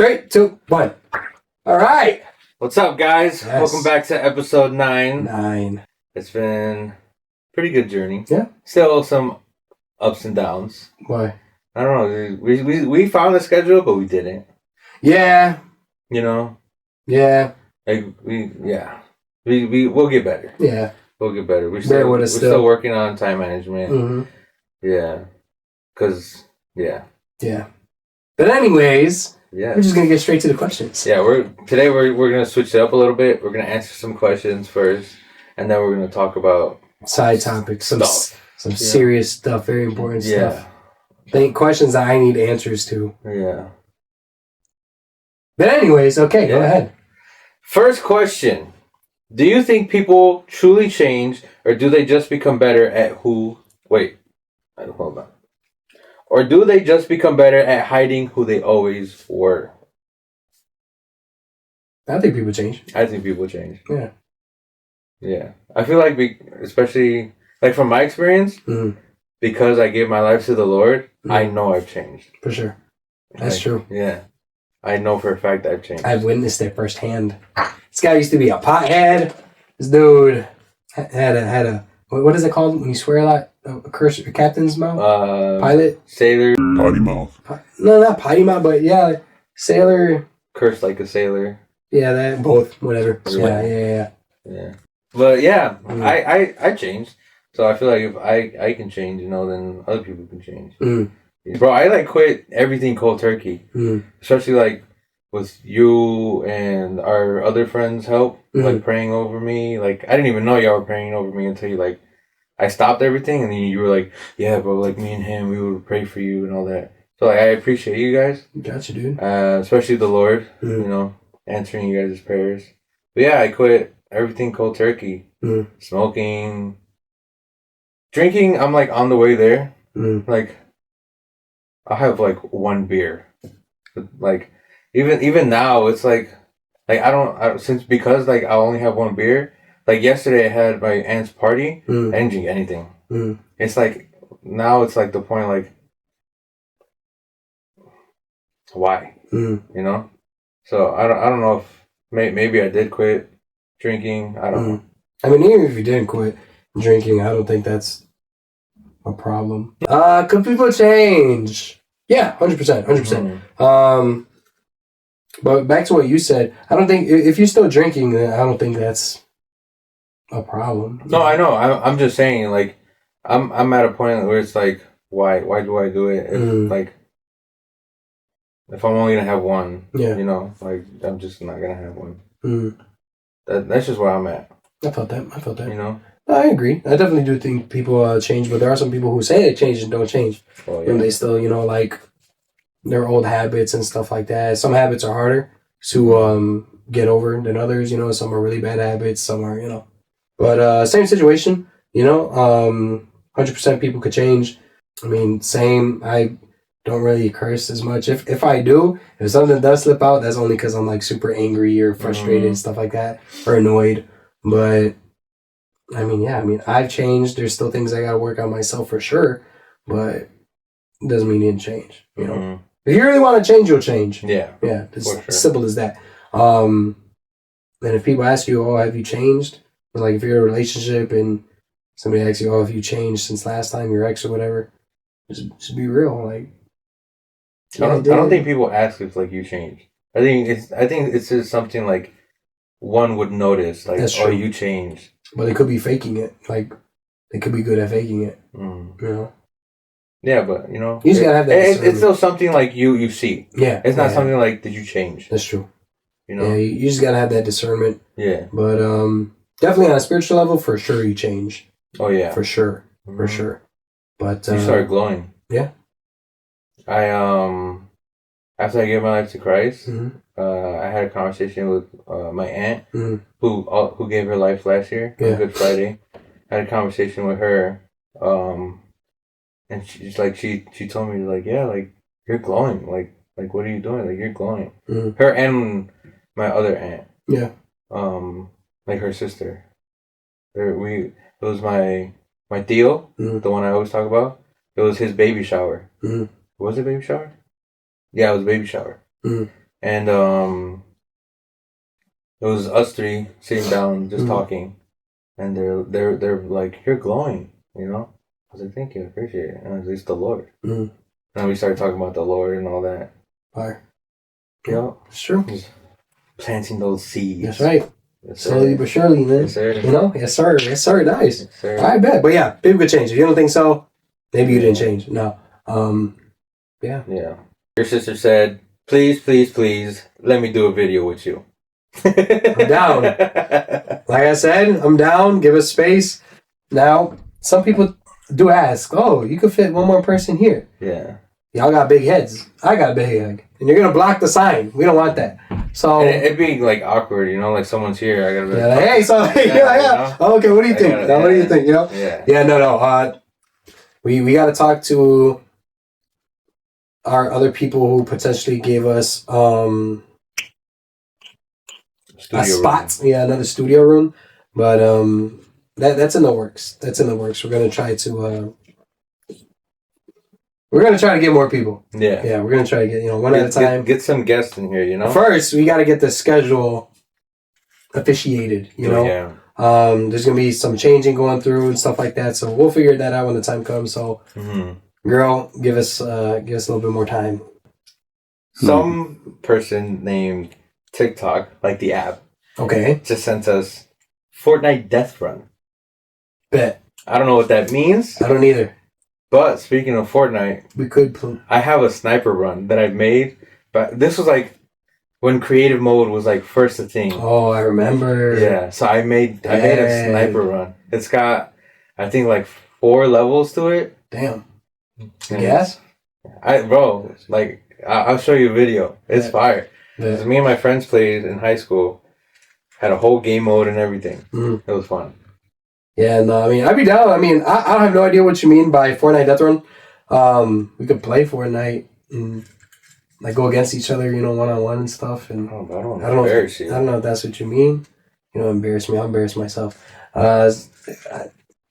3, 2, 1. All right. What's up, guys? Yes. Welcome back to episode 9. 9. It's been a pretty good journey. Yeah. Still some ups and downs. Why? I don't know. We found the schedule, but we didn't. Yeah. You know? Yeah. We'll get better. Yeah. We'll get better. We're still working on time management. Mm-hmm. Yeah. Yeah. But anyways, yeah. we're just gonna get straight to the questions. Yeah, today we're gonna switch it up a little bit. We're gonna answer some questions first, and then we're gonna talk about side topics, some serious stuff, very important stuff. Questions that I need answers to. Yeah. But anyways, okay, go ahead. First question. Do you think people truly change, or do they just become better at hold on. Or do they just become better at hiding who they always were? I think people change. I think people change. Yeah. Yeah. I feel like, especially, like from my experience, because I gave my life to the Lord, I know I've changed. For sure. That's true. Yeah. I know for a fact I've changed. I've witnessed it firsthand. This guy used to be a pothead. This dude had a what is it called when you swear a lot? A curse, a captain's mouth? Pilot? Sailor. Potty mouth. No, not potty mouth, but yeah, sailor. Curse like a sailor. Yeah, that, both, whatever. Yeah. But yeah, I changed. So I feel like if I can change, then other people can change. Bro, I quit everything cold turkey. Especially with you and our other friends' help, praying over me. I didn't even know y'all were praying over me until you I stopped everything, and then you were like, yeah, bro, me and him, we would pray for you and all that. So I appreciate you guys. Gotcha, dude. Especially the Lord, answering you guys' prayers. But yeah, I quit everything cold turkey. Smoking, drinking. I'm on the way there. I'll have one beer. Even now, it's because I only have one beer. Yesterday I had my aunt's party. I didn't drink anything. It's now it's the point why? So I don't know if maybe I did quit drinking. I don't know. I mean, even if you didn't quit drinking, I don't think that's a problem. Could people change? Yeah, 100%. But back to what you said, I don't think if you're still drinking, then I don't think that's a problem. No, I know. I'm just saying, I'm at a point where it's why do I do it? If I'm only gonna have one, I'm just not gonna have one. That's just where I'm at. I felt that. I agree. I definitely do think people change, but there are some people who say they change and don't change. Oh, yeah. And they still, their old habits and stuff like that. Some habits are harder to get over than others. Some are really bad habits. Some are, But same situation. 100% people could change. I mean, same. I don't really curse as much. If I do, if something does slip out, that's only because I'm super angry or frustrated and stuff like that, or annoyed. But I mean, I've changed. There's still things I gotta work on myself for sure, but it doesn't mean you didn't change. If you really want to change, you'll change. Yeah. It's simple as that. And if people ask you, "Oh, have you changed?" Or if you're in a relationship and somebody asks you, "Oh, have you changed since last time, your ex or whatever?" Just be real. I don't think people ask if you changed. I think it's just something one would notice. Oh, you changed. But they could be faking it. They could be good at faking it. Yeah, but you just gotta have that. It's still something you see. Yeah, it's not something did you change? That's true. You just gotta have that discernment. Yeah, but definitely on a spiritual level, for sure you change. Oh yeah, for sure, for sure. But you started glowing. Yeah, I after I gave my life to Christ, I had a conversation with my aunt who gave her life last year on Good Friday. I had a conversation with her. And she's she told me you're glowing, what are you doing? You're glowing. Her and my other aunt. Yeah. Her sister. It was my Theo, the one I always talk about. It was his baby shower. Was it baby shower? Yeah, it was a baby shower. and it was us three sitting down just talking, and they're like, "You're glowing," you know. I was like, "Thank you, I appreciate it." And it's the Lord. And then we started talking about the Lord and all that. Fire. You know, it's true. Just planting those seeds. That's right. Yes, slowly but surely, man. Yes, sir. You know, yes, sir. Yes, sir. Nice. Yes, sir. I bet. But yeah, people could change. If you don't think so, maybe you didn't change. No. Yeah. Yeah. Your sister said, "Please, please, please, let me do a video with you." I'm down. Like I said, I'm down. Give us space. Now, some people do ask, "Oh, you could fit one more person here." Yeah. Y'all got big heads. I got a big head. And you're going to block the sign. We don't want that. So it'd be like awkward, you know, like someone's here. I gotta be like, hey, so yeah. Oh, okay, what do you think? What do you think? You know? Yeah, no. We got to talk to our other people who potentially gave us a spot. Room. Yeah, another studio room. But that's in the works. That's in the works. We're gonna try to. We're going to try to get more people. Yeah. Yeah, we're going to try to get, one at a time. Get some guests in here, you know? First, we got to get the schedule officiated, you know? Yeah. There's going to be some changing going through and stuff like that, so we'll figure that out when the time comes. So, girl, give us a little bit more time. Some person named TikTok, like the app, just sent us Fortnite Death Run. Bet. I don't know what that means. I don't either. But speaking of Fortnite, we could. I have a sniper run that I've made, but this was like when creative mode was like first a thing. Oh, I remember. Yeah, so I made a sniper run. It's got, I think, like 4 levels to it. Damn. Gas? I'll show you a video. It's fire. Yeah. Me and my friends played in high school. Had a whole game mode and everything. It was fun. Yeah, no, I mean, I'd be down. I mean, I have no idea what you mean by Fortnite Death Run. We could play Fortnite and like go against each other, one-on-one and stuff. And I don't know if that's what you mean. Embarrass me. I'll embarrass myself. I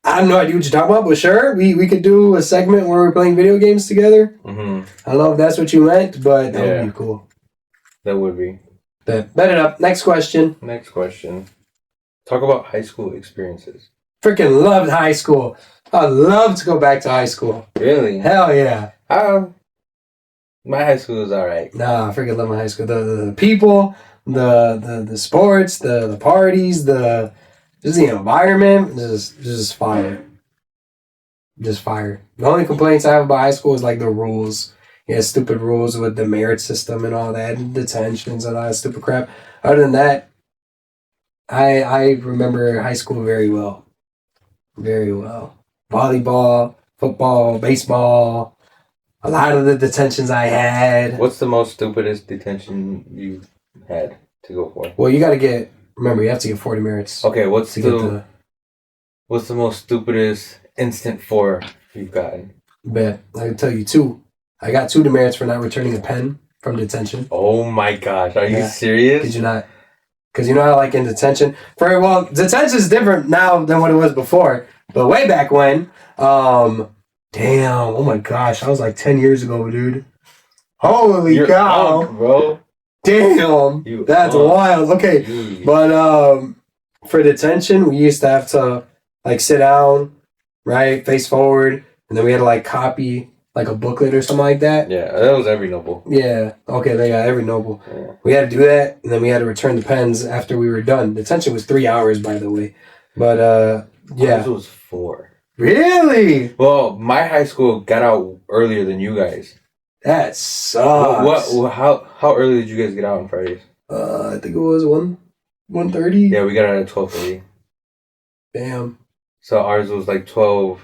have no idea what you're talking about, but sure, we could do a segment where we're playing video games together. I don't know if that's what you meant, but that would be cool. That would be. Bet it up. Next question. Talk about high school experiences. Freaking loved high school. I'd love to go back to high school. Really? Hell yeah. My high school was alright. Nah, I freaking love my high school. The people, the sports, the parties, just the environment, just fire. Just fire. The only complaints I have about high school is like the rules. Yeah, stupid rules with the merit system and all that, and detentions and all that stupid crap. Other than that, I remember high school very well. Very well. Volleyball, football, baseball, a lot of the detentions I had. What's the most stupidest detention you had to go for? Well, you have to get 40 merits. Okay, what's the most stupidest instant 4 you've gotten? Bet. I can tell you 2. I got 2 demerits for not returning a pen from detention. Oh my gosh, are you serious? Did you not? Because you know how, like, in detention... detention is different now than what it was before. But way back when... damn, oh my gosh. That was like 10 years ago, dude. Holy cow. Unk, bro. Damn. That's wild. Okay. Jeez. But for detention, we used to have to, like, sit down, right? Face forward. And then we had to, like, copy... like a booklet or something like that. Yeah, that was every noble. Yeah. Okay, they got every noble. Yeah. We had to do that, and then we had to return the pens after we were done. Detention was 3 hours, by the way. But, yeah. Ours was 4. Really? Well, my high school got out earlier than you guys. That sucks. How early did you guys get out on Fridays? I think it was 1:30. Yeah, we got out at 12:30. Damn. So ours was like 12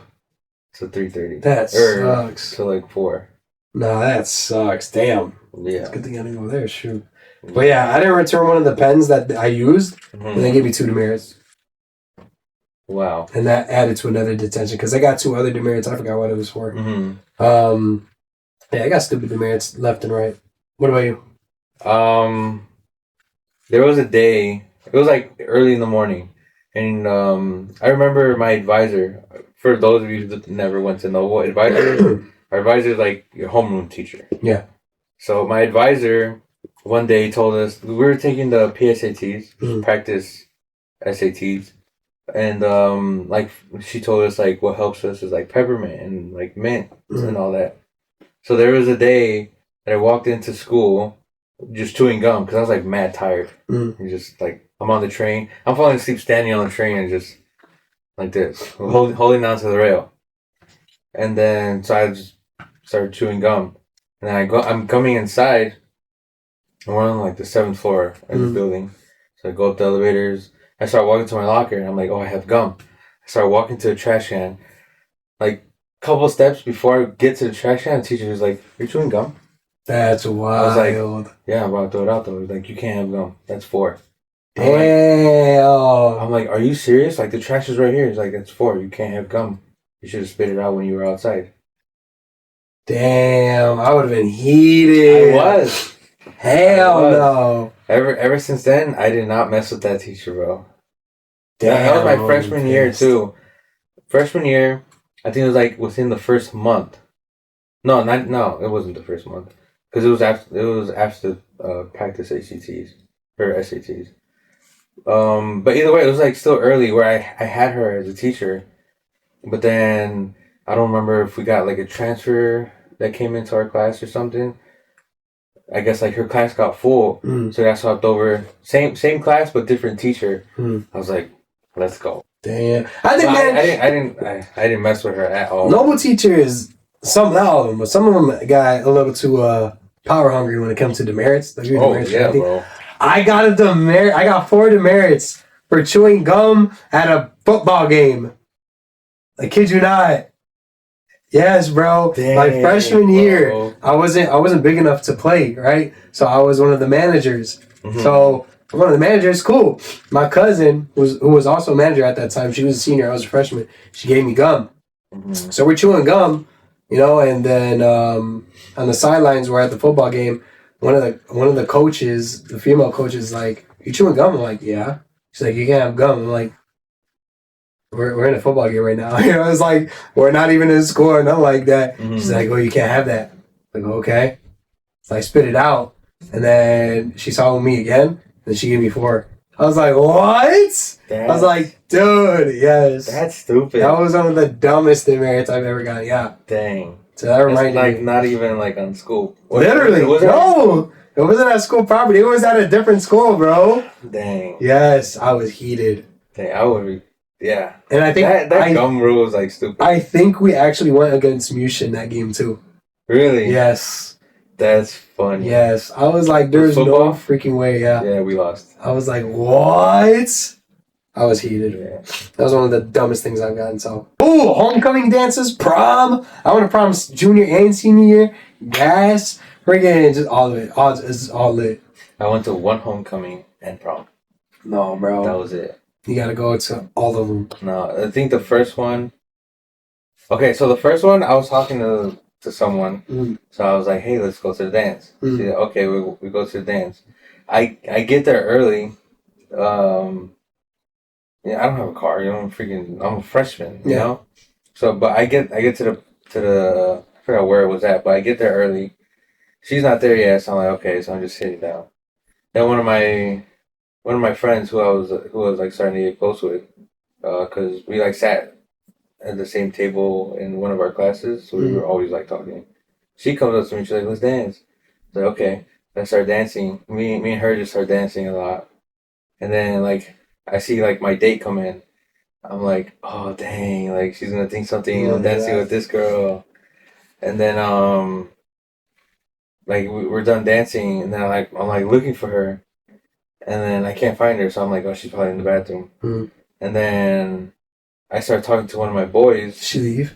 to 3:30. That sucks. To like 4. No, that sucks. Damn. Yeah. It's a good thing I didn't go there. Shoot. But yeah, I didn't return one of the pens that I used, and they gave me 2 demerits. Wow. And that added to another detention because I got 2 other demerits. I forgot what it was for. Yeah, I got stupid demerits left and right. What about you? There was a day. It was like early in the morning, and I remember my advisor. For those of you that never went to know what advisor, our advisor is like your homeroom teacher. Yeah. So my advisor one day he told us we were taking the PSATs, practice SATs, and like she told us like what helps us is like peppermint and like mint and all that. So there was a day that I walked into school just chewing gum because I was like mad tired. And just like I'm on the train, I'm falling asleep standing on the train and just like this, holding on to the rail. And then so I just started chewing gum, and then I'm coming inside. And we're on like the 7th floor of the building. So I go up the elevators. I start walking to my locker and I'm like, oh, I have gum. I start walking to the trash can. Like a couple steps before I get to the trash can, the teacher was like, you're chewing gum? That's wild. I was like, yeah, I'm about to throw it out though. He's like, you can't have gum. That's 4. Damn. I'm like, are you serious? Like the trash is right here. He's like, it's 4. You can't have gum. You should have spit it out when you were outside. Damn, I would have been heated. I was. Hell no. Ever since then, I did not mess with that teacher, bro. Damn, that was my freshman year too. Freshman year, I think it was like within the first month. No, it wasn't the first month because it was after practice ACTs or SATs. But either way, it was like still early where I had her as a teacher, but then I don't remember if we got like a transfer that came into our class or something. I guess like her class got full, so I got swapped over. Same class but different teacher. I was like, let's go. Damn, I think I didn't mess with her at all. Noble teacher is not all of them, but some of them got a little too power hungry when it comes to demerits. Like yeah, bro. I got a demerit. I got 4 demerits for chewing gum at a football game. I kid you not. Yes, bro. Dang, my freshman year, bro. I wasn't big enough to play, right? So I was one of the managers. So one of the managers, cool. My cousin, who was also a manager at that time, she was a senior, I was a freshman. She gave me gum. So we're chewing gum, and then on the sidelines, we're at the football game. One of the coaches, the female coach, is like, "You chewing gum?" I'm like, "Yeah." She's like, "You can't have gum." I'm like, We're in a football game right now. It's like, we're not even in school or nothing like that. She's like, "Oh, you can't have that." I'm like, okay. So I spit it out. And then she saw me again. And she gave me 4. I was like, what? I was like, dude, yes. That's stupid. That was one of the dumbest demerits I've ever got. Yeah. Dang. So that reminded me. Like, not even like on school. Literally. No. It wasn't at school property. It was at a different school, bro. Dang. Yes. I was heated. Dang, I would be. Yeah. And I think that gum rule was like stupid. I think we actually went against Musha in that game too. Really? Yes. That's funny. Yes. I was like, there's no freaking way. Yeah. Yeah, we lost. I was like, what? I was heated. Yeah. That was one of the dumbest things I've gotten. So, ooh, homecoming dances, prom. I went to prom junior and senior year. Yes. Freaking just all of it. It's all lit. I went to 1 homecoming and prom. No, bro. That was it. You gotta go to all of them. No, I think the first one. Okay, so the first one, I was talking to someone. So I was like, "Hey, let's go to the dance." She said, okay, we go to the dance. I get there early. Yeah, I don't have a car. I'm a freshman. You know. So, but I get to the I forgot where it was at, but I get there early. She's not there yet, so I'm like, okay, so I'm just sitting down. Then one of my friends who I was like starting to get close with, because we like sat at the same table in one of our classes, so we were always like talking. She comes up to me, she's like, "Let's dance." I was like, okay. I start dancing. Me and her just start dancing a lot, and then like I see like my date come in. I'm like, oh dang, like she's gonna think something. I'm dancing with this girl, and then like we're done dancing, and then I'm like looking for her. And then I can't find her, so I'm like, oh, she's probably in the bathroom. And then I start talking to one of my boys. Did she leave?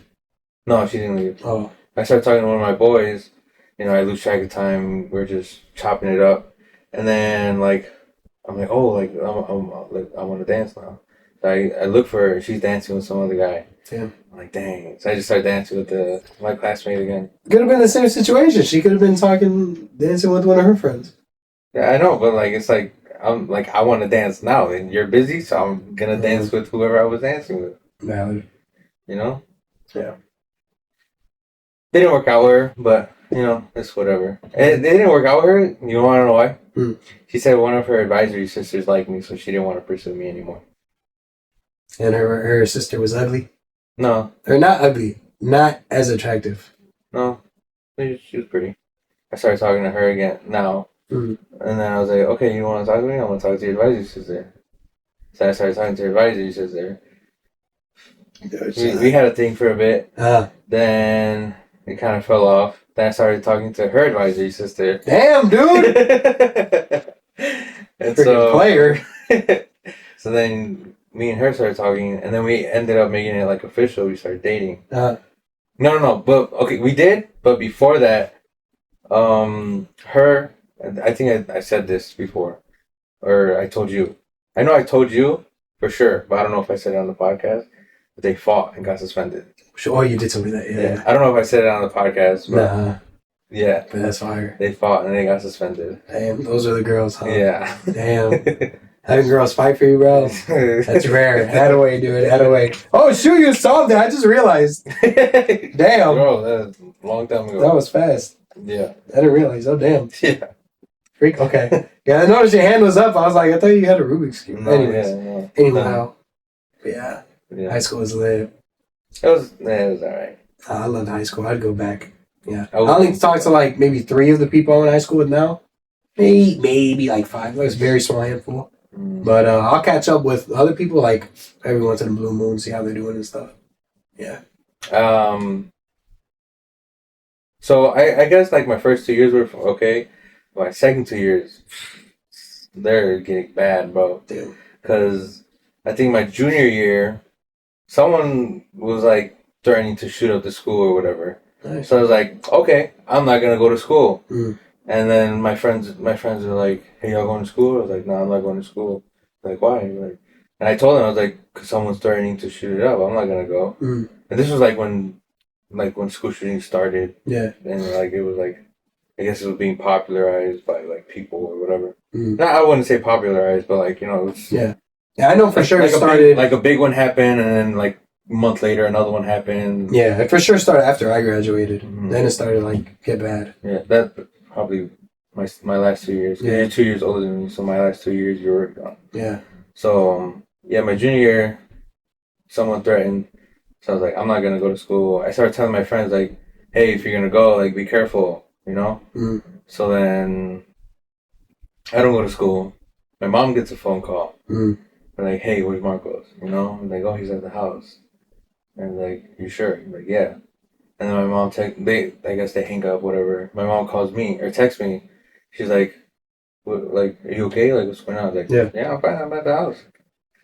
No, she didn't leave. Oh. I start talking to one of my boys. I lose track of time. We're just chopping it up. And then, like, I'm like, oh, like, I want to dance now. So I look for her, and she's dancing with some other guy. Damn. I'm like, dang. So I just start dancing with my classmate again. Could have been the same situation. She could have been dancing with one of her friends. Yeah, I know, but, like, it's like, I'm like, I want to dance now, and you're busy, so I'm gonna dance with whoever I was dancing with. Valid. You know? Yeah. Didn't work out with her, but you know, it's whatever. And it didn't work out with her. You want to know why? She said one of her advisory sisters liked me, so she didn't want to pursue me anymore. And her sister was ugly? No. Or not ugly. Not as attractive. No. She was pretty. I started talking to her again now. And then I was like, okay, you want to talk to me? I want to talk to your advisory sister. So I started talking to her advisory sister. We had a thing for a bit. Then it kind of fell off. Then I started talking to her advisory sister. Damn, dude! And freaking player. So then me and her started talking, and then we ended up making it like official. We started dating. No. But okay, we did. But before that, her. I think I said this before, or I told you. I know I told you for sure, but I don't know if I said it on the podcast. But they fought and got suspended. Oh, you did tell me that. Yeah. I don't know if I said it on the podcast. But yeah. But that's fire. They fought and they got suspended. Damn, those are the girls, huh? Yeah. Damn. Having girls fight for you, bro. That's rare. Hadaway, dude. Hadaway. Oh, shoot, you solved it. I just realized. Damn. Bro, that was a long time ago. That was fast. Yeah. I didn't realize. Oh, damn. Yeah. Freak. Okay. Yeah, I noticed your hand was up. I was like, I thought you had a Rubik's Cube. No, Anyways. yeah. Anyhow. Yeah. High school was lit. It was alright. I loved high school. I'd go back. Yeah. I only talked to like maybe 3 of the people I went to high school with now. Maybe like 5. It was a very small handful. But I'll catch up with other people like every once in a blue moon, see how they're doing and stuff. Yeah. So I guess like my first 2 years were okay. My second 2 years, they're getting bad, bro. Dude. Because I think my junior year, someone was like threatening to shoot up the school or whatever. Nice. So I was like, okay, I'm not gonna go to school. And then my friends were like, hey, y'all going to school? I was like, no, I'm not going to school. Like, why? Like, and I told them, I was like, because someone's threatening to shoot it up. I'm not gonna go. And this was like when school shootings started. Yeah. And like it was like, I guess it was being popularized by like people or whatever. No, I wouldn't say popularized, but like, you know, it was, yeah, I know for sure like it started a big one happened, and then like a month later another one happened. Yeah, it for sure started after I graduated. Then it started like get bad. Yeah, that probably my last 2 years. Yeah, you're 2 years older than me, so my last 2 years you were gone. Yeah. So yeah, my junior year, someone threatened. So I was like, I'm not gonna go to school. I started telling my friends like, hey, if you're gonna go, like, be careful, you know. So then I don't go to school. My mom gets a phone call. They're like, hey, where's Marcos? You know, I'm like, oh, he's at the house. And like, you sure? I'm like, yeah. And then my mom I guess they hang up, whatever. My mom calls me or texts me. She's like, what, like, are you okay? Like, what's going on? I was like, yeah, I'm fine. I'm at the house.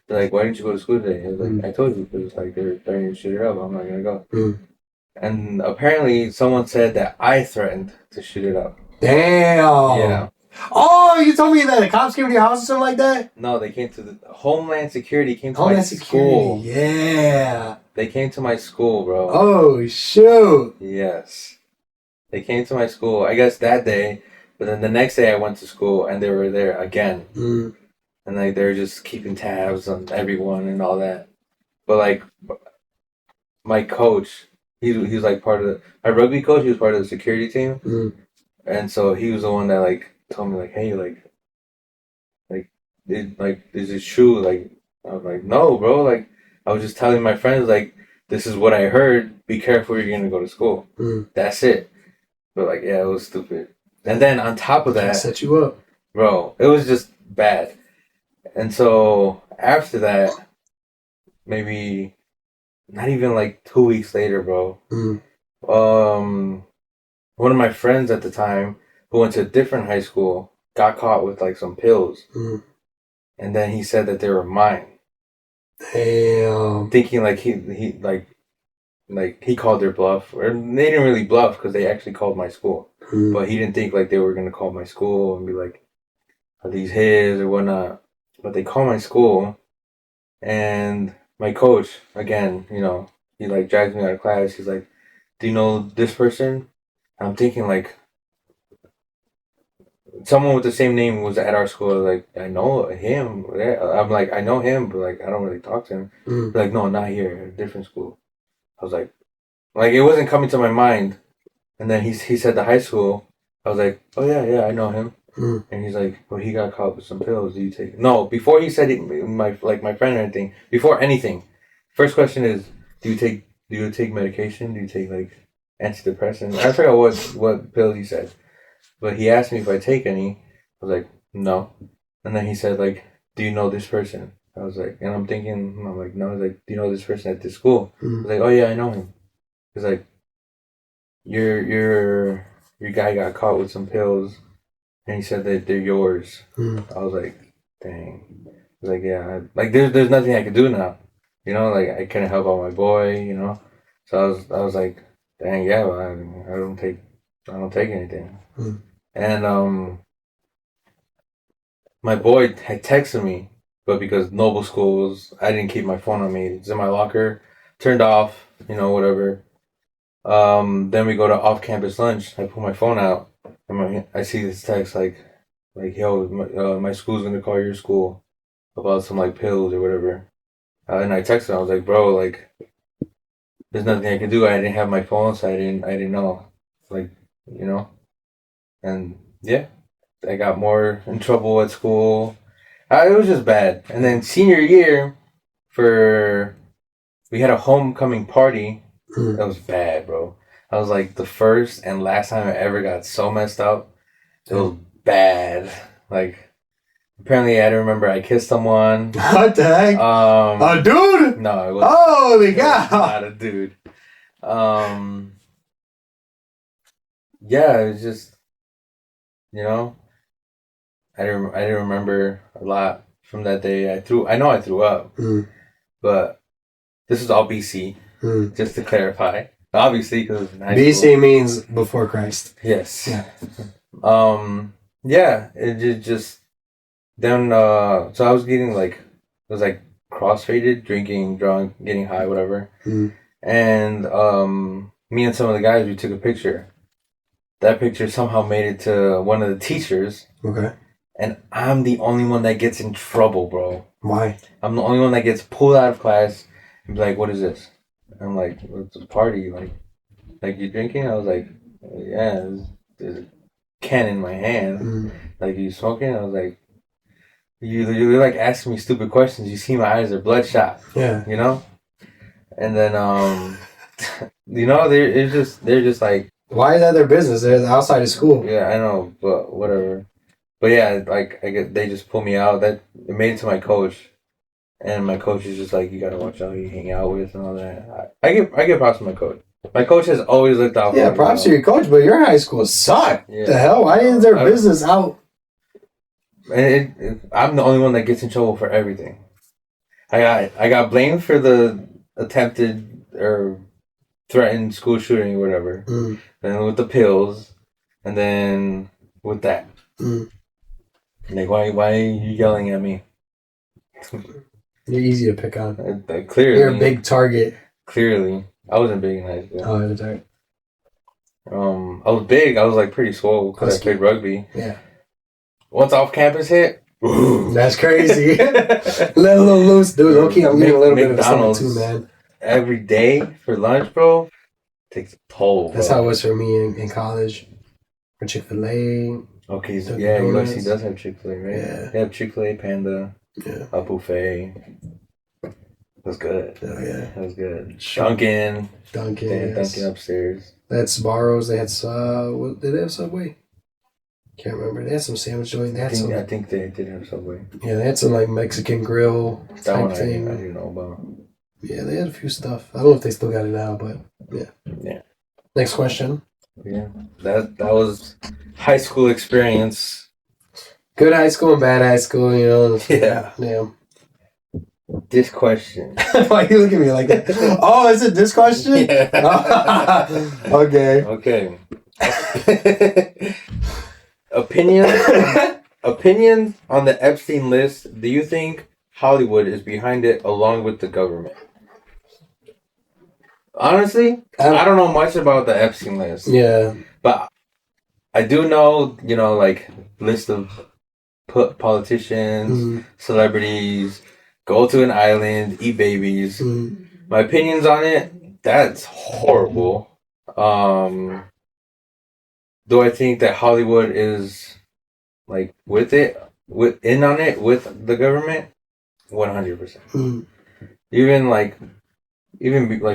They're like, why didn't you go to school today? I was like, I told you, because like they're threatening to shoot it up. I'm not gonna go. And apparently, someone said that I threatened to shoot it up. Damn. Yeah. Oh, you told me that the cops came to your house or something like that? No, they came to the Homeland Security. Came to Homeland my Security. School. Yeah. They came to my school, bro. Oh shoot. Yes. They came to my school. I guess that day, but then the next day I went to school and they were there again. And like they were just keeping tabs on everyone and all that. But like my coach, he was like part of my rugby coach. He was part of the security team, and so he was the one that like told me like, hey, is it true? Like I was like, no, bro. Like I was just telling my friends like, this is what I heard. Be careful, you're gonna go to school. That's it. But like, yeah, it was stupid. And then on top of that, set you up, bro. It was just bad. And so after that, maybe not even like 2 weeks later, bro. One of my friends at the time who went to a different high school got caught with like some pills, and then he said that they were mine. Damn. Thinking like he he called their bluff, or they didn't really bluff because they actually called my school, but he didn't think like they were gonna call my school and be like, are these his or whatnot. But they call my school, and my coach, again, you know, he like drags me out of class. He's like, do you know this person? I'm thinking like, someone with the same name was at our school. Like, I know him. I'm like, I know him, but like, I don't really talk to him. Like, no, not here, a different school. I was like, it wasn't coming to my mind And then he said the high school. I was like, oh yeah, I know him. And he's like, well, he got caught with some pills. Do you take? No, before he said it, my friend or anything. Before anything, first question is, do you take medication? Do you take like antidepressants? I forgot what pills he said, but he asked me if I take any. I was like, no. And then he said like, do you know this person? I was like, and I'm like, no. He's like, do you know this person at this school? I was like, oh yeah, I know him. He's like, your guy got caught with some pills, and he said that they're yours. I was like, dang. I was like, yeah, like there's nothing I can do now, you know, like I couldn't help out my boy, you know. So I was like, dang, yeah, well, I don't take anything. And my boy had texted me, but because Noble Schools, I didn't keep my phone on me. It's in my locker, turned off, you know, whatever. Then we go to off-campus lunch. I pull my phone out, and I see this text like yo, my school's gonna call your school about some like pills or whatever. And I texted him. I was like, bro, like, there's nothing I can do. I didn't have my phone, so I didn't know, like, you know. And yeah, I got more in trouble at school. It was just bad. And then senior year, we had a homecoming party. That was bad, bro. I was like the first and last time I ever got so messed up. It was bad. Like, apparently I don't remember I kissed someone. What the heck? A dude? No, it was. Holy cow! Not a dude. Yeah, it was just, you know, I didn't remember a lot from that day. I know I threw up, but this is all BC. Just to clarify, obviously, because BC means before Christ. Yes. Yeah. Yeah. It just then. So I was getting like, it was like crossfaded, drinking, drunk, getting high, whatever. And me and some of the guys, we took a picture. That picture somehow made it to one of the teachers. Okay. And I'm the only one that gets in trouble, bro. Why? I'm the only one that gets pulled out of class and be like, "What is this?" I'm like, "What's a party? Like you drinking?" I was like, "Yeah, there's a can in my hand. Like, you smoking?" I was like, "You're like asking me stupid questions. You see my eyes are bloodshot." Yeah. You know. And then you know, they're just like, why is that their business? They're outside of school. Yeah, I know, but whatever. But yeah, like they just pulled me out. That it made it to my coach. And my coach is just like, you gotta watch out who you hang out with and all that. I give props to my coach. My coach has always looked out for me. Yeah, props to your coach, but your high school sucked. Yeah. The hell? Why is their business out? And I'm the only one that gets in trouble for everything. I got blamed for the attempted or threatened school shooting or whatever. Then with the pills, and then with that. Like, why are you yelling at me? You're easy to pick on. Clearly. You're a big target. Clearly. I wasn't big in high school. Oh, that's right. I was big. I was like pretty swole because I played rugby. Yeah. Once off campus hit, that's crazy. Let a little loose, dude. Okay, I'm getting a little bit of something too, man. Every day for lunch, bro, takes a toll. Bro. That's how it was for me in college. For Chick-fil-A. Okay, so yeah, USC does have Chick-fil-A, right? Yeah. They have Chick-fil-A, Panda. Yeah. A buffet. That's good. Oh yeah, that was good. Dunkin'. They had Dunkin' upstairs. They had Sbarro's. They had did they have Subway? Can't remember. They had some sandwich joint. I think they did have Subway. Yeah, they had some like Mexican grill type thing. I didn't know about. Yeah, they had a few stuff. I don't know if they still got it now, but yeah. Yeah. Next question. Yeah, that was high school experience. Good high school and bad high school, you know. Yeah. Yeah. This question. Why you look at me like that? Oh, is it this question? Yeah. Okay. Okay. Opinions on the Epstein list. Do you think Hollywood is behind it along with the government? Honestly, I don't know much about the Epstein list. Yeah. But I do know, you know, like, list of politicians, celebrities, go to an island, eat babies. My opinions on it, that's horrible. do I think that Hollywood is like in on it with the government? 100%. Even like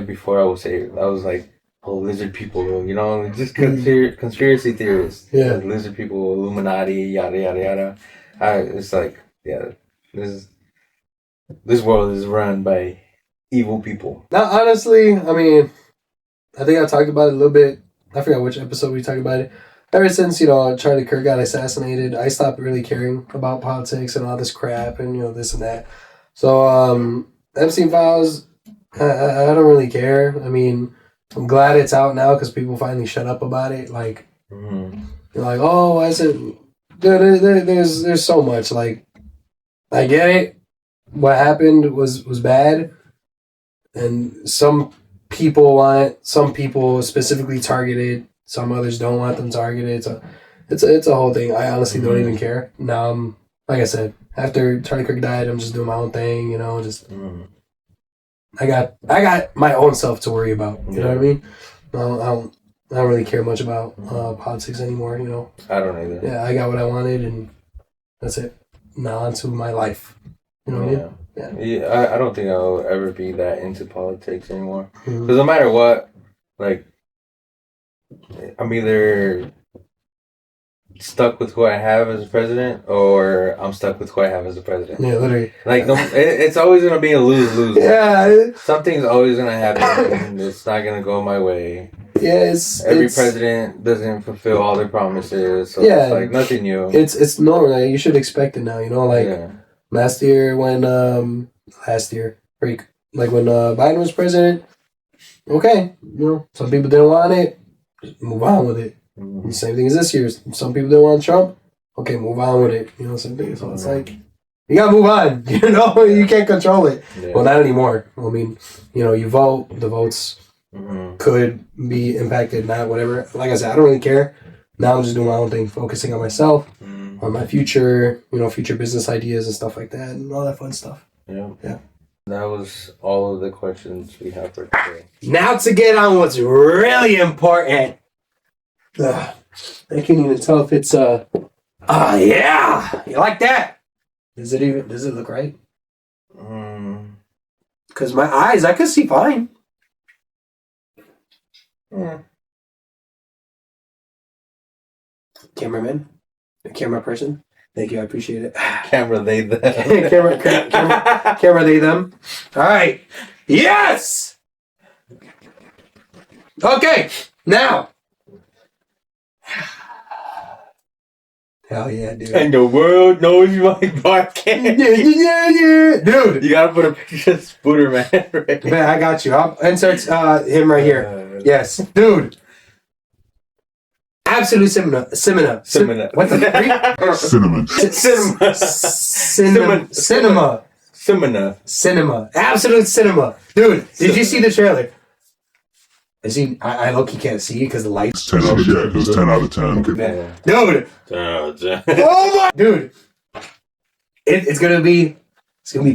before, I would say I was like, oh, lizard people, you know, just conspiracy theorists. Yeah, like lizard people, Illuminati, yada yada yada. It's like, yeah, this world is run by evil people. Now, honestly, I mean, I think I talked about it a little bit. I forgot which episode we talked about it. Ever since, Charlie Kirk got assassinated, I stopped really caring about politics and all this crap and, this and that. So, Epstein Files, I don't really care. I mean, I'm glad it's out now because people finally shut up about it. Like, they're like, oh, I said, there's so much. Like, I get it. What happened was bad. And some people specifically targeted. Some others don't want them targeted. So it's a whole thing. I honestly don't even care. Now, like I said, after Charlie Kirk died, I'm just doing my own thing. I got my own self to worry about. You know what I mean? I don't really care much about politics anymore. I don't either. Yeah, I got what I wanted, and that's it. Now on to my life. You know what I mean? Yeah. I don't think I'll ever be that into politics anymore. Because no matter what, like, I'm either stuck with who I have as a president, or I'm stuck with who I have as a president. Yeah, literally. Like, it's always gonna be a lose-lose. Yeah. Something's always gonna happen. It's not gonna go my way. Yeah, every president doesn't fulfill all their promises, so yeah, it's like nothing new. It's normal. Like, you should expect it now. Last year when when Biden was president, okay, some people didn't want it, move on with it. Mm-hmm. Same thing as this year. Some people didn't want Trump, okay, move on with it. Same thing. So it's like, you gotta move on. You can't control it. Yeah. Well, not anymore. I mean, you vote. The votes could be impacted, not whatever. Like I said, I don't really care. Now I'm just doing my own thing, focusing on myself, on my future, future business ideas and stuff like that, and all that fun stuff. Yeah. Yeah. That was all of the questions we have for today. Now to get on what's really important. I can't even tell if it's yeah. You like that? Does it look right? Because my eyes, I can see fine. Cameraman, camera person. Thank you, I appreciate it. Camera they them. camera they them. All right. Yes. Okay. Now. Hell yeah, dude. And the world knows you like podcast. Yeah. Dude. You gotta put a picture of Spooter Man right here. Man, I got you. I'll insert him right here. Yes. Dude. Absolute cinema. What the freak? Cinema. Absolute cinema. Dude, did you see the trailer? I low-key can't see because the lights. 10 out of 10. It was 10 out of 10. Dude. 10 out of 10. Oh my. Dude. It's gonna be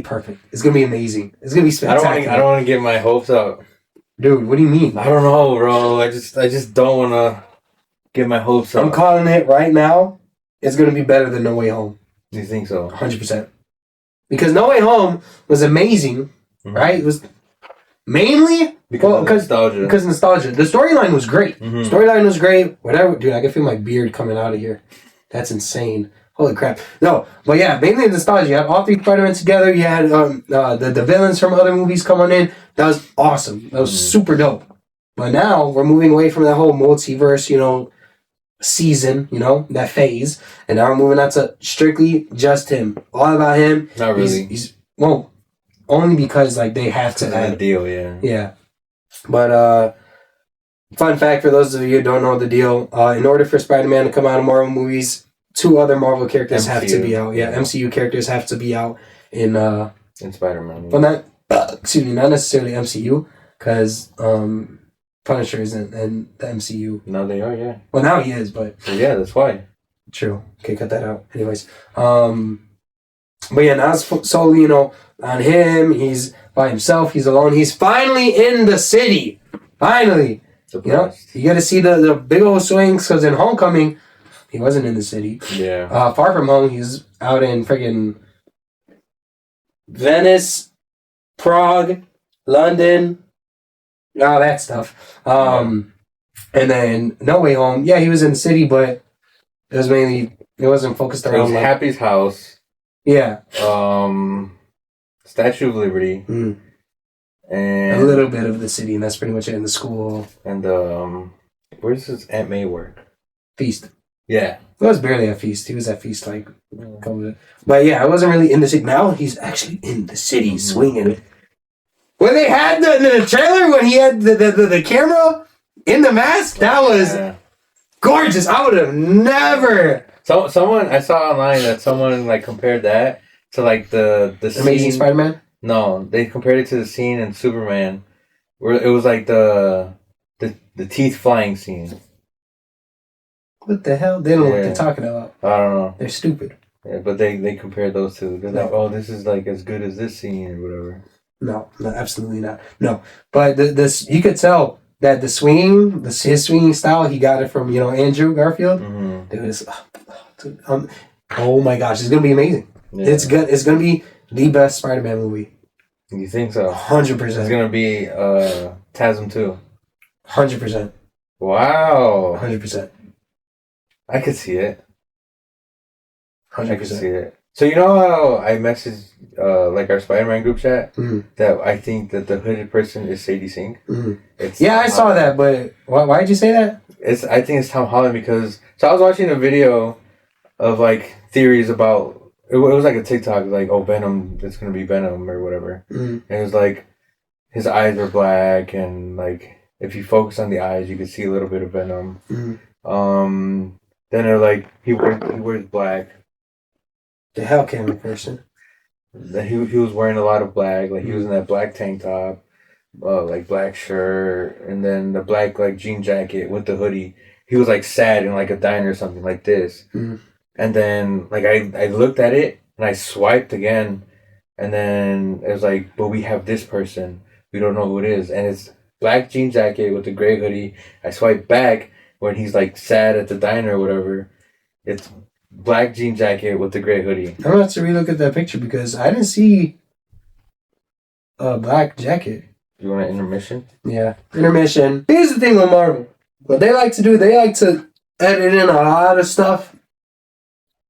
perfect. It's gonna be amazing. It's gonna be spectacular. I don't want to get my hopes up. Dude, what do you mean? I don't know, bro. I just don't want to get my hopes up. I'm calling it right now. It's going to be better than No Way Home. You think so? 100%. Because No Way Home was amazing, right? It was mainly because nostalgia. Because nostalgia. The storyline was great. Storyline was great. Whatever. Dude, I can feel my beard coming out of here. That's insane. Holy crap. No, but yeah, mainly nostalgia. You had all three Spider-Men together. You had the villains from other movies coming in. That was awesome. That was super dope. But now we're moving away from that whole multiverse, season, that phase. And now we're moving on to strictly just him. All about him. Not really. He's only because they have to add a deal, yeah. Yeah. But fun fact for those of you who don't know the deal, in order for Spider-Man to come out of Marvel movies, 2 other Marvel characters have to be out. Yeah, MCU characters have to be out in Spider-Man. Well, not necessarily MCU, because Punisher isn't in the MCU. No, they are, yeah. Well, now he is, but... Yeah, that's why. True. Okay, cut that out. Anyways. But yeah, now it's solely, on him. He's by himself. He's alone. He's finally in the city. Finally. Surprised. You got to see the big old swings because in Homecoming, he wasn't in the city. Yeah. Far From Home, he's out in freaking Venice, Prague, London, all that stuff. And then No Way Home, yeah, he was in the city, but it wasn't focused around. It was Happy's house. Yeah. Statue of Liberty. Mm. And a little bit of the city, and that's pretty much it in the school. And where does his Aunt May work? Feast. Yeah. It was barely at Feast. He was at Feast like a couple of... But yeah, I wasn't really in the city. Now he's actually in the city swinging. When they had the trailer, when he had the camera in the mask, that was gorgeous. I would have never... Someone I saw online that someone like compared that to like the Amazing scene, Spider-Man? No, they compared it to the scene in Superman where it was like the teeth flying scene. What the hell? They don't know what they're talking about. I don't know. They're stupid. Yeah, but they compared those two. They're like, oh, this is like as good as this scene or whatever. No, absolutely not. No, but this you could tell that his swinging style, he got it from Andrew Garfield. Mm-hmm. It was, oh my gosh, it's gonna be amazing. Yeah. It's good. It's gonna be the best Spider-Man movie. You think so? 100%. It's gonna be TASM 2. 100%. Wow. 100%. I could see it. 100%. I could see it. So you know how I messaged like our Spider-Man group chat that I think that the hooded person is Sadie Sink. Yeah, I saw that, but why did you say that? I think it's Tom Holland because I was watching a video of like theories about it was like a TikTok like Venom, it's gonna be Venom or whatever. And it was like his eyes are black and like if you focus on the eyes you can see a little bit of Venom. Then they're like he wears black. The Hellcat person. That he was wearing a lot of black, like he was in that black tank top, like black shirt, and then the black like jean jacket with the hoodie. He was like sad in like a diner or something like this. And then like I looked at it and I swiped again, and then it was like, but we have this person. We don't know who it is, and it's black jean jacket with the gray hoodie. I swiped back when he's like sad at the diner or whatever. It's black jean jacket with the gray hoodie. I'm gonna have to relook at that picture because I didn't see a black jacket. You want an intermission? Yeah, intermission. Here's the thing with Marvel. What they like to do, they like to edit in a lot of stuff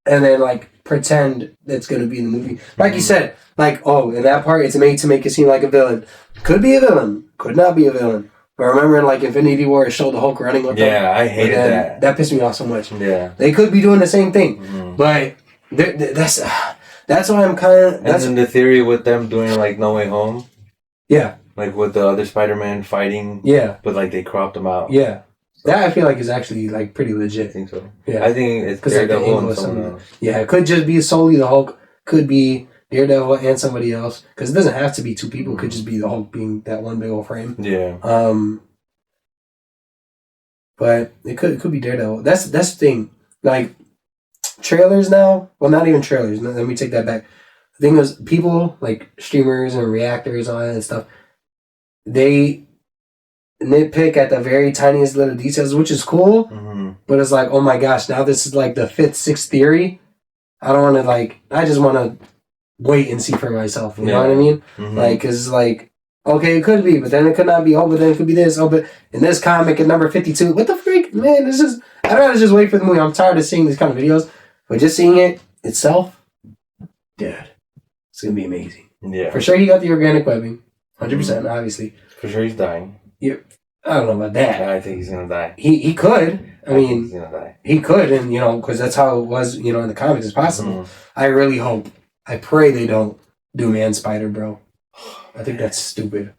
and then like pretend that's gonna be in the movie. Like you said, like in that part it's made to make it seem like a villain. Could be a villain, could not be a villain. But remember in like Infinity War, it showed the Hulk running with them. Yeah, I hated that. That pissed me off so much. Yeah. They could be doing the same thing. But that's why I'm kind of... And then the theory with them doing like No Way Home. Yeah. Like with the other Spider-Man fighting. Yeah. But like they cropped them out. Yeah. That I feel like is actually like pretty legit. I think so. Yeah. I think it's Daredevil and someone else. Yeah, it could just be solely the Hulk. Could be Daredevil and somebody else. Because it doesn't have to be two people. It could just be the Hulk being that one big old frame. Yeah. But it could be Daredevil. That's the thing. Like trailers now. Well, not even trailers. Let me take that back. The thing is, people like streamers and reactors and all that stuff. They nitpick at the very tiniest little details, which is cool. But it's like, oh my gosh, now this is like the 5th, 6th theory. I don't want to I just want to wait and see for myself. You know what I mean? Like, it's like, okay, it could be, but then it could not be. Oh, but then it could be this. Oh, but in this comic at number 52, what the freak? Man, I'd rather just wait for the movie. I'm tired of seeing these kind of videos. But just seeing it itself, dude, it's going to be amazing. Yeah. For sure he got the organic webbing. 100%, obviously. For sure he's dying. Yeah. I don't know about that. I think he's going to die. He could. I mean, he's going to die. He could, and, because that's how it was, in the comics. It's possible. I really hope. I pray they don't do Man Spider, bro. I think that's stupid.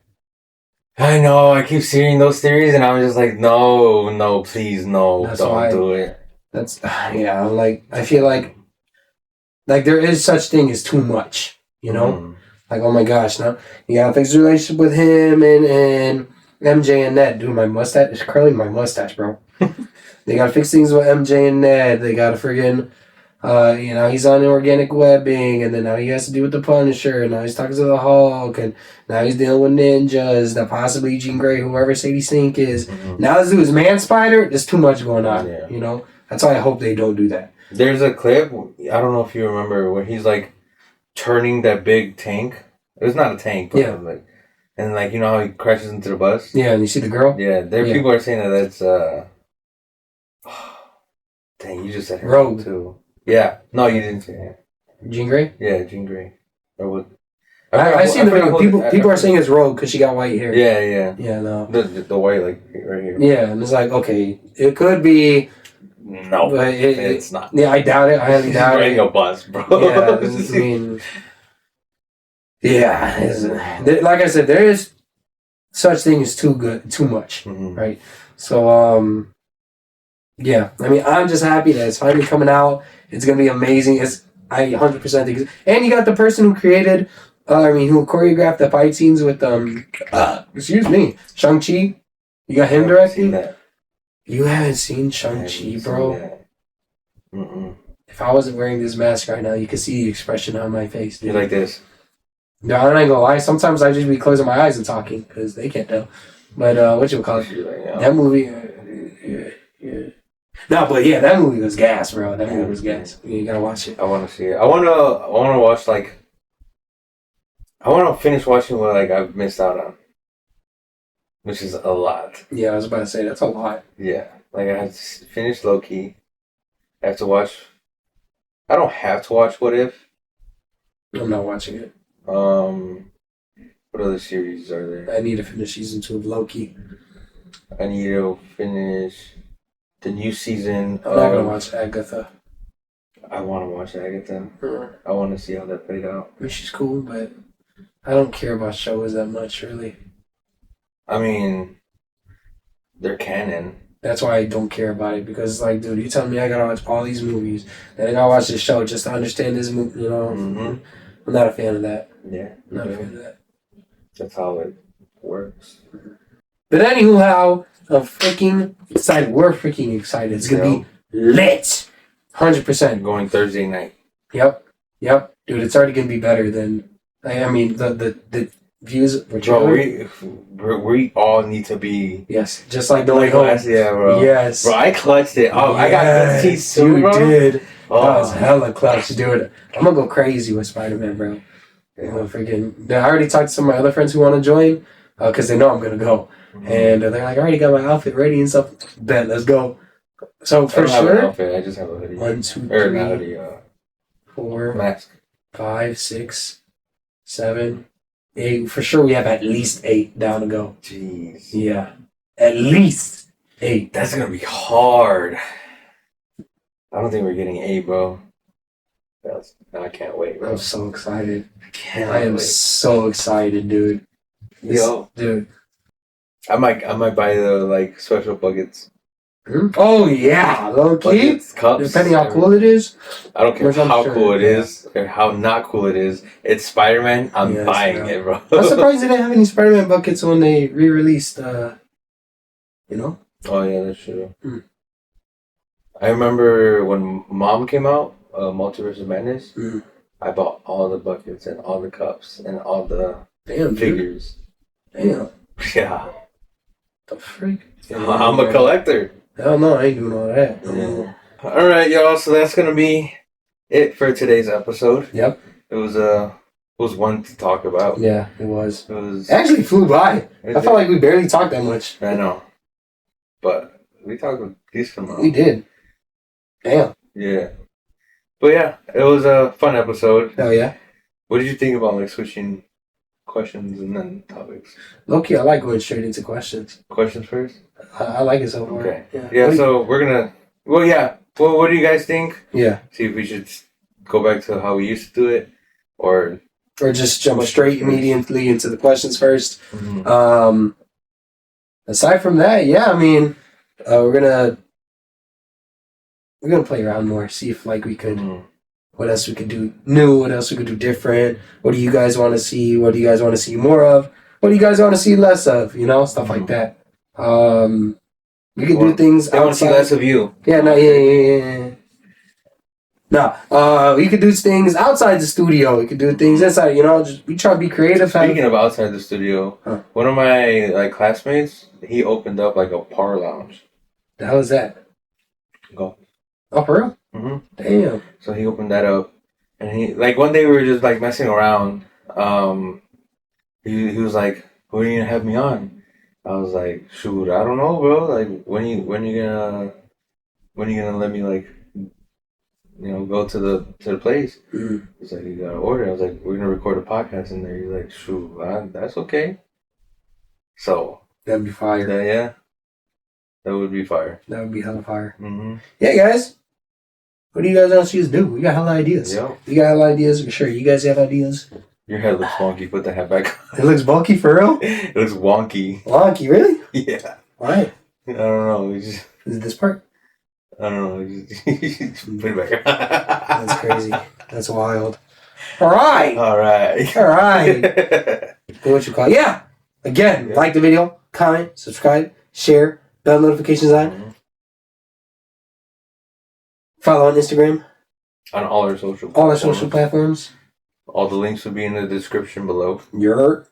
I know. I keep seeing those theories, and I'm just like, no, please, no, don't do it. That's I feel like there is such thing as too much, Like, oh my gosh, now you gotta fix the relationship with him and MJ and Ned. Dude, my mustache is curling my mustache, bro. They gotta fix things with MJ and Ned. They gotta friggin' He's on organic webbing, and then now he has to deal with the Punisher, and now he's talking to the Hulk, and now he's dealing with ninjas, now possibly Jean Grey, whoever Sadie Sink is. Mm-hmm. Now let's do his Man Spider. There's too much going on, Yeah. That's why I hope they don't do that. There's a clip, I don't know if you remember, where he's like turning that big tank. It's not a tank, but and you know how he crashes into the bus? Yeah, and you see the girl? Yeah, people are saying that's dang, you just said her Rogue too. Yeah. No, you didn't say her. Jean Grey? Yeah, Jean Grey. Or what? I seen the video. People are saying it's Rogue because she got white hair. Yeah. Yeah, no. The white, like, right here. Yeah, and it's like, okay, it could be. No, but it's not. Yeah, I doubt it. I highly doubt it. Riding a bus, bro. Yeah, I mean, like I said, there is such thing as too much, right? So, yeah, I mean, I'm just happy that it's finally coming out. It's gonna be amazing. I 100% think, and you got the person who created, who choreographed the fight scenes with Shang-Chi. You got him directing. You haven't seen Shang-Chi, bro? If I wasn't wearing this mask right now, you could see the expression on my face. Dude. You like this? No, I ain't gonna lie. Sometimes I just be closing my eyes and talking because they can't tell. But what you call it? That movie. Yeah. No, but yeah, that movie was gas, bro. That movie was gas. You gotta watch it. I want to see it. I want to watch I want to finish watching what I've missed out on, which is a lot. Yeah, I was about to say that's a lot. Yeah, I have to finish Loki. I have to watch. I don't have to watch What If. I'm not watching it. What other series are there? I need to finish season 2 of Loki. I need to finish the new season. I'm not gonna watch Agatha. I want to watch Agatha. I want to see how that played out. I mean, she's cool, but I don't care about shows that much, really. I mean, they're canon. That's why I don't care about it, because it's like, dude, you telling me I gotta watch all these movies, and I gotta watch this show just to understand this movie, I'm not a fan of that. Yeah. I'm not a fan of that. That's how it works. But anyhow, I'm freaking excited. We're freaking excited. It's gonna be lit. 100%. Going Thursday night. Yep. Dude, it's already gonna be better than, the views. Bro, we all need to be. Yes, just like the way home. Yeah, bro. Yes. Bro, I clutched it. Oh, I got good teeth too, bro. You did. Oh. That was hella clutch, dude. I'm gonna go crazy with Spider-Man, bro. Yeah. I already talked to some of my other friends who want to join, because they know I'm gonna go. And they're like, I already got my outfit ready and stuff. Bet, let's go. So for sure. I don't have an outfit. I just have a hoodie. 1, 2, 3, 4, mask. 5, 6, 7, 8. For sure, we have at least 8 down to go. Jeez. Yeah, at least 8. That's gonna be hard. I don't think we're getting 8, bro. I can't wait, bro. I'm so excited. I am so excited, dude. Dude. I might buy the special buckets. Oh yeah, low key. Buckets, cups, depending how cool it is. I don't care how cool it is or how not cool it is. It's Spider-Man. I'm buying it, bro. I'm surprised they didn't have any Spider-Man buckets when they re-released. Oh yeah, that's true. I remember when Mom came out, Multiverse of Madness. I bought all the buckets and all the cups and all the figures. Damn. Yeah. The freak? I'm a collector. Hell no, I ain't doing all that. Yeah. All right, y'all. So that's gonna be it for today's episode. Yep. It was one to talk about. Yeah, it was. It actually flew by. I felt like we barely talked that much. I know, but we talked a decent amount. We did. Damn. Yeah. But yeah, it was a fun episode. Hell yeah. What did you think about switching questions and then topics? Low-key, I like going straight into questions. Questions first? I like it so far. Okay. Yeah, so we're gonna... Well, yeah. Well, what do you guys think? Yeah. See if we should go back to how we used to do it, or just jump straight immediately into the questions first. Aside from that, yeah, we're gonna play around more, see if we could, what else we could do new, what else we could do different. What do you guys want to see? What do you guys want to see more of? What do you guys want to see less of? Stuff like that. We can do things. I want to see less of you. Yeah, no. No, we could do things outside the studio. We could do things inside. You know, just we try to be creative. Speaking of outside the studio, Huh. one of my like classmates, he opened up like a par lounge. The hell is that? Go. Oh, for real? Mm-hmm. Damn. So he opened that up, and he like one day we were just like messing around. He was like, "When are you gonna have me on?" I was like, "Shoot, I don't know, bro. Like, when you gonna let me like, go to the place?" Mm. He's like, "You gotta order." I was like, "We're gonna record a podcast in there." He's like, "Shoot, that's okay." So That'd be fire. yeah, that would be fire. That would be hella fire. Mm-hmm. Yeah, guys. What do you guys else use to do? We got hella ideas. Yeah. You got hella ideas? For sure. You guys have ideas? Your head looks wonky. Put the hat back on. It looks bulky for real? It looks wonky. Wonky, really? Yeah. Why? I don't know. Is it this part? I don't know. Just put it back on. That's crazy. That's wild. All right. All right. All right. What you call it? Yeah. Again, like the video, comment, subscribe, share, bell notifications on. Mm-hmm. Follow on Instagram. On all our social platforms. All the links will be in the description below. Your.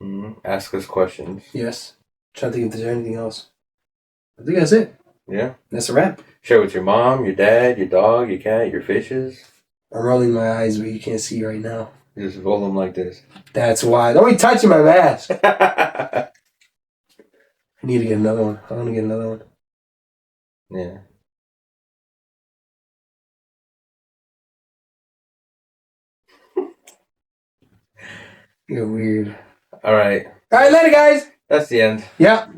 Mm-hmm. Ask us questions. Yes. Trying to think if there's anything else. I think that's it. Yeah. That's a wrap. Share with your mom, your dad, your dog, your cat, your fishes. I'm rolling my eyes, but you can't see right now. Just roll them like this. That's why. Don't be touching my mask. I need to get another one. I want to get another one. Yeah. You're weird. All right. All right, later, guys. That's the end. Yep.